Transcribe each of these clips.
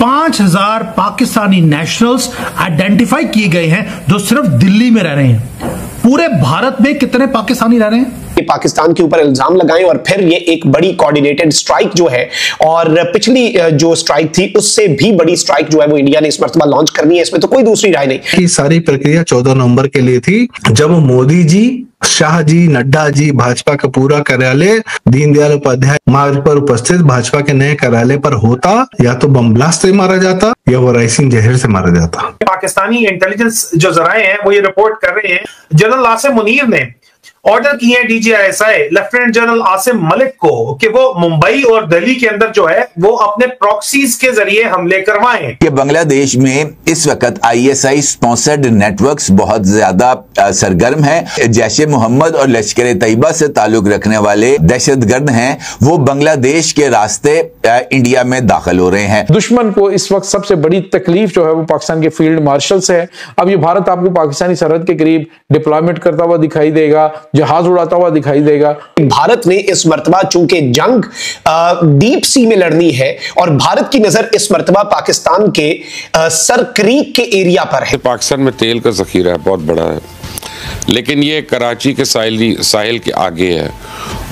5000 Pakistani nationals identify किए गए हैं जो सिर्फ दिल्ली में रह रहे हैं। पूरे भारत में कितने पाकिस्तानी रह रहे हैं? पाकिस्तान के ऊपर इल्जाम लगाएं और फिर ये एक बड़ी कोऑर्डिनेटेड स्ट्राइक जो है, और पिछली जो स्ट्राइक थी उससे भी बड़ी स्ट्राइक जो है वो इंडिया ने इस मर्तबा लॉन्च करनी है। इसमें तो कोई दूसरी राय नहीं। ये सारी प्रक्रिया 14 नवंबर के लिए थी, जब मोदी जी, शाह जी, नड्डा जी, भाजपा का पूरा कार्यालय दीनदयाल उपाध्याय मार्ग पर उपस्थित भाजपा के नए कार्यालय पर होता, या तो बम ब्लास्ट से मारा जाता या वो राइसिन जहर से मारा जाता। पाकिस्तानी इंटेलिजेंस जो जराए हैं वो ये रिपोर्ट कर रहे हैं, जनरल आसिम मुनीर ने ऑर्डर किए हैं DGISI lieutenant general Asim Malik को कि वो मुंबई और दिल्ली के अंदर जो है वो अपने प्रॉक्सीज के जरिए हमले करवाएं। कि बांग्लादेश में इस वक्त ISI स्पॉन्सर्ड नेटवर्क्स बहुत ज्यादा सरगर्म है। जैश मोहम्मद और लश्कर तैयबा से ताल्लुक रखने वाले दहशतगर्द हैं, वो बांग्लादेश के रास्ते इंडिया में दाखिल हो रहे हैं। दुश्मन को इस वक्त सबसे बड़ी तकलीफ जो है वो पाकिस्तान के फील्ड मार्शल से है। अब ये भारत आपको पाकिस्तानी सरहद के करीब डिप्लॉयमेंट करता हुआ दिखाई देगा, जहाज उड़ाता हुआ दिखाई देगा। भारत ने इस मर्तबा चूंकि जंग डीप सी में लड़नी है और भारत की नजर इस मर्तबा पाकिस्तान के सर क्रीक के एरिया पर है। पाकिस्तान में तेल का जखीरा बहुत बड़ा है, लेकिन ये कराची के साहिल के आगे है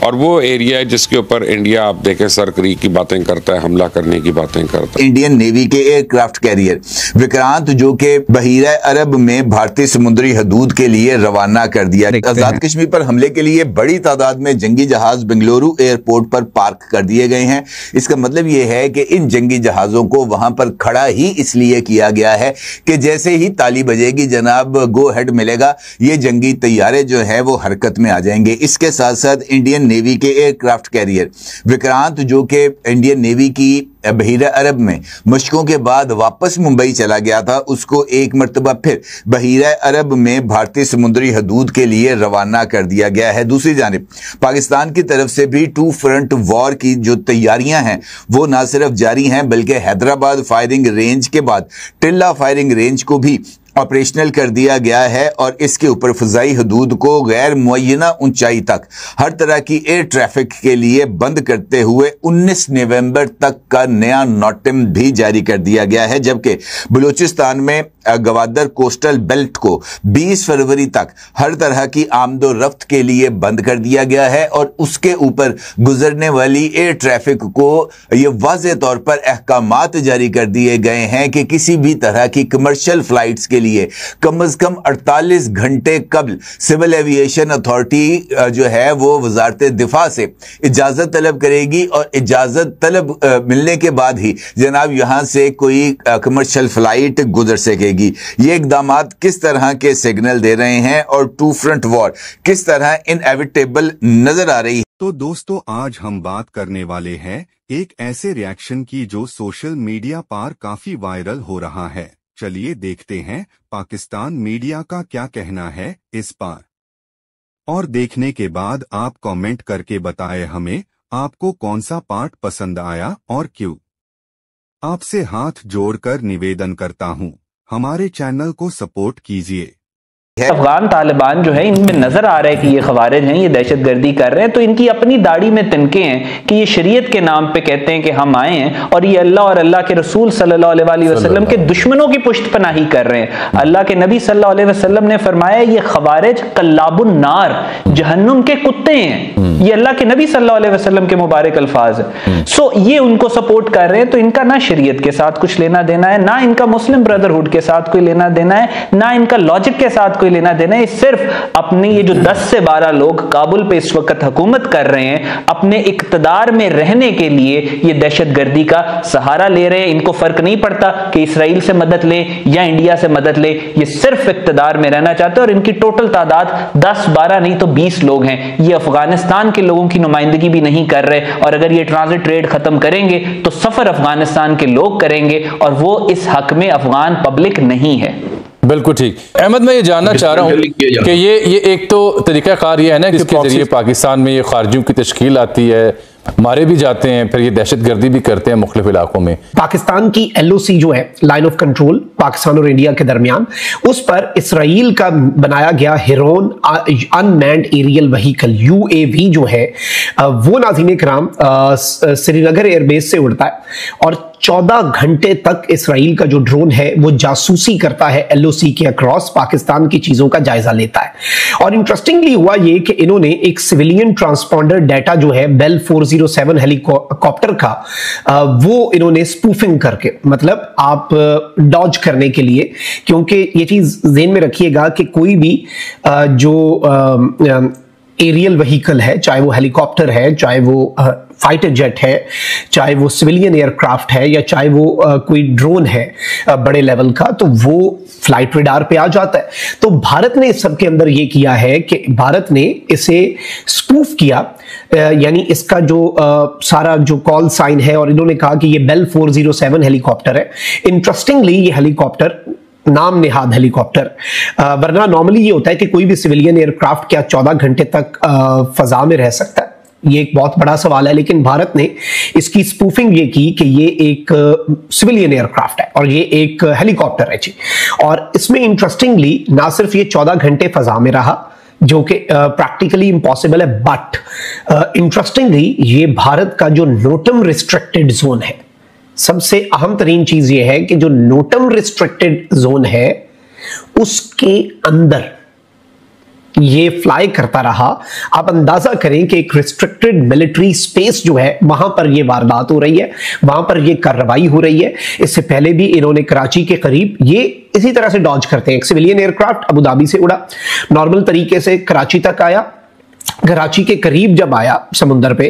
और वो एरिया है जिसके ऊपर इंडिया आप देखें सर क्रीक की बातें करता है, हमला करने की बातें करता है। इंडियन नेवी के एयरक्राफ्ट कैरियर विक्रांत जो कि बहीरा अरब में भारतीय समुद्री हदूद के लिए रवाना कर दिया। आजाद कश्मीर पर हमले के लिए बड़ी तादाद में जंगी जहाज बेंगलुरु एयरपोर्ट पर पार्क कर दिए गए हैं। इसका मतलब यह है कि इन जंगी जहाजों को वहां पर खड़ा ही इसलिए किया गया है कि जैसे ही ताली बजेगी जनाब गो हेड मिलेगा, ये जंगी तैयारे जो है वो हरकत में आ जाएंगे। इसके साथ साथ इंडियन नेवी के एयरक्राफ्ट कैरियर विक्रांत जो कि इंडियन नेवी की बहीरा अरब में मशकों के बाद वापस मुंबई चला गया था, उसको एक मरतबा फिर बहीरा अरब में भारतीय समुद्री हदूद के लिए रवाना कर दिया गया है। दूसरी जानिब पाकिस्तान की तरफ से भी 2 फ्रंट वॉर की जो तैयारियां हैं वो ना सिर्फ जारी हैं, बल्कि हैदराबाद फायरिंग रेंज के बाद टिल्ला फायरिंग रेंज को भी ऑपरेशनल कर दिया गया है और इसके ऊपर फ़ज़ाई हदूद को गैर मुअय्यना ऊंचाई तक हर तरह की एयर ट्रैफिक के लिए बंद करते हुए 19 नवंबर तक का नया नोटिम भी जारी कर दिया गया है, जबकि बलूचिस्तान में गवादर कोस्टल बेल्ट को 20 फरवरी तक हर तरह की आमदो रफ्त के लिए बंद कर दिया गया है और उसके ऊपर गुजरने वाली एयर ट्रैफिक को ये वाज़े तौर पर अहकामात जारी कर दिए गए हैं कि किसी भी तरह की कमर्शियल फ्लाइट्स के लिए कम अज कम 48 घंटे कबल सिविल एविएशन अथॉरिटी जो है वो वजारत दिफा से इजाजत तलब करेगी और इजाजत तलब मिलने के बाद ही जनाब यहां से कोई कमर्शियल फ्लाइट गुजर सकेगी। ये इकदामात किस तरह के सिग्नल दे रहे हैं और 2 फ्रंट वॉर किस तरह इनएविटेबल नजर आ रही है। तो दोस्तों आज हम बात करने वाले हैं एक ऐसे रिएक्शन की जो सोशल मीडिया पर काफी वायरल हो रहा है। चलिए देखते हैं पाकिस्तान मीडिया का क्या कहना है इस पर, और देखने के बाद आप कमेंट करके बताएं हमें आपको कौन सा पार्ट पसंद आया और क्यों। आपसे हाथ जोड़कर निवेदन करता हूं, हमारे चैनल को सपोर्ट कीजिए। अफगान तालिबान जो है इनमें नजर आ रहा है कि ये खवारिज हैं, ये दहशतगर्दी कर रहे हैं, तो इनकी अपनी दाढ़ी में तिनके हैं कि ये शरीयत के नाम पे कहते हैं कि हम आए हैं और ये अल्लाह और अल्लाह के रसूल सल्लल्लाहु अलैहि वसल्लम के दुश्मनों की पुष्टपनाही कर रहे हैं। अल्लाह के नबी सल्लल्लाहु अलैहि वसल्लम ने फरमाया ये खवारिज कल्लाबुन नार, जहन्नुम के कुत्ते हैं। ये अल्लाह के नबी सल्लल्लाहु अलैहि वसल्लम के मुबारक अल्फाज है। सो ये उनको सपोर्ट कर रहे हैं, तो इनका ना शरीयत के साथ कुछ लेना देना है, ना इनका मुस्लिम ब्रदरहुड के साथ कोई लेना देना है, ना इनका लॉजिक के साथ लेना देना है। सिर्फ अपने ये जो 10 से 12 लोग काबुल पे इस वक्त हुकूमत कर रहे हैं, अपने इक्तदार में रहने के लिए ये दहशतगर्दी का सहारा ले रहे हैं। इनको फर्क नहीं पड़ता कि इसराइल से मदद ले या इंडिया से मदद ले, ये सिर्फ इक्तदार में रहना चाहते हैं। और इनकी टोटल तादाद 10-12 नहीं तो 20 लोग हैं। ये अफगानिस्तान के लोगों की नुमाइंदगी भी नहीं कर रहे, और अगर ये ट्रांजिट ट्रेड खत्म करेंगे तो सफर अफगानिस्तान के लोग करेंगे, और वो इस हक में अफगान पब्लिक नहीं है। बिल्कुल ठीक। अहमद, मैं ये जानना चाह रहा हूँ कि ये एक तो तरीकाकार ये है ना जिसके जरिए पाकिस्तान में ये खारजियों की तश्कील आती है, मारे भी जाते हैं, फिर ये दहशतगर्दी भी करते हैं मुख्तलिफ इलाकों में। पाकिस्तान की LOC जो है, लाइन ऑफ कंट्रोल पाकिस्तान और इंडिया के दरमियान, उस पर इसराइल का बनाया गया Heron unmanned aerial vehicle UAV जो है वो नाज़रीन कराम श्रीनगर एयरबेस से उड़ता है और 14 घंटे तक इसराइल का जो ड्रोन है वो जासूसी करता है एलओसी के अक्रॉस, पाकिस्तान की चीजों का जायजा लेता है। और इंटरेस्टिंगली हुआ ये कि इन्होंने एक सिविलियन ट्रांसपॉन्डर डाटा जो है बेल 407 हेलीकॉप्टर का वो इन्होंने स्पूफिंग करके, मतलब आप डॉज करने के लिए, क्योंकि ये चीज ध्यान में रखिएगा कि कोई भी जो एरियल व्हीकल है, चाहे वो हेलीकॉप्टर है, चाहे वो फाइटर जेट है, चाहे वो सिविलियन एयरक्राफ्ट है, या चाहे वो कोई ड्रोन है बड़े लेवल का, तो वो फ्लाइट रडार पे आ जाता है। तो भारत ने इस सब के अंदर ये किया है कि भारत ने इसे स्पूफ किया, यानी इसका जो सारा जो कॉल साइन है, और इन्होंने कहा कि ये बेल 407 हेलीकॉप्टर है। इंटरेस्टिंगली ये हेलीकॉप्टर नाम नेहाद हेलीकॉप्टर, वरना नॉर्मली ये होता है कि कोई भी सिविलियन एयरक्राफ्ट क्या 14 घंटे तक फजा में रह सकता है, ये एक बहुत बड़ा सवाल है। लेकिन भारत ने इसकी स्पूफिंग ये की कि ये एक सिविलियन एयरक्राफ्ट है और ये एक हेलीकॉप्टर है जी। और इसमें इंटरेस्टिंगली ना सिर्फ ये 14 घंटे फजा में रहा, जो कि प्रैक्टिकली इम्पॉसिबल है, बट इंटरेस्टिंगली ये भारत का जो नोटम रिस्ट्रिक्टेड जोन है, सबसे अहम तरीन चीज यह है कि जो नोटम रिस्ट्रिक्टेड जोन है उसके अंदर ये फ्लाई करता रहा। आप अंदाजा करें कि एक रिस्ट्रिक्टेड मिलिट्री स्पेस जो है वहां पर ये वारदात हो रही है, वहां पर ये कार्रवाई हो रही है। इससे पहले भी इन्होंने कराची के करीब ये इसी तरह से डॉज करते हैं। एक सिविलियन एयरक्राफ्ट अबू धाबी से उड़ा, नॉर्मल तरीके से कराची तक आया, कराची के करीब जब आया समुंदर पे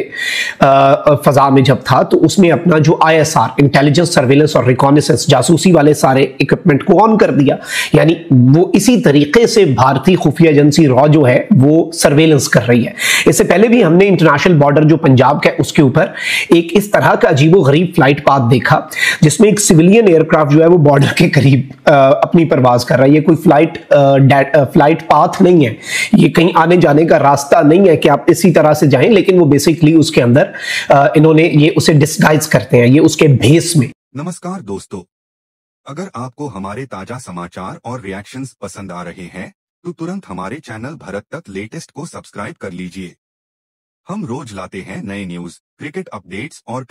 फजा में जब था, तो उसमें अपना जो ISR इंटेलिजेंस सर्वेलेंस और रिकॉनेसेंस जासूसी वाले सारे इक्विपमेंट को ऑन कर दिया। यानी वो इसी तरीके से भारतीय खुफिया एजेंसी रॉ जो है वो सर्वेलेंस कर रही है। इससे पहले भी हमने इंटरनेशनल बॉर्डर जो पंजाब का उसके ऊपर एक इस तरह का अजीबोगरीब फ्लाइट पाथ देखा, जिसमें एक सिविलियन एयरक्राफ्ट जो है वो बॉर्डर के करीब अपनी परवाज कर रहा है। ये कोई फ्लाइट पाथ नहीं है, ये कहीं आने जाने का रास्ता नहीं है कि आप इसी तरह से जाएं, लेकिन वो बेसिकली उसके अंदर इन्होंने ये उसे डिस्गाइज करते हैं, ये उसके भेस में। नमस्कार दोस्तों, अगर आपको हमारे ताजा समाचार और रिएक्शंस पसंद आ रहे हैं तो तुरंत हमारे चैनल भारत तक लेटेस्ट को सब्सक्राइब कर लीजिए। हम रोज लाते हैं नए न्यूज, क्रिकेट अपडेट्स और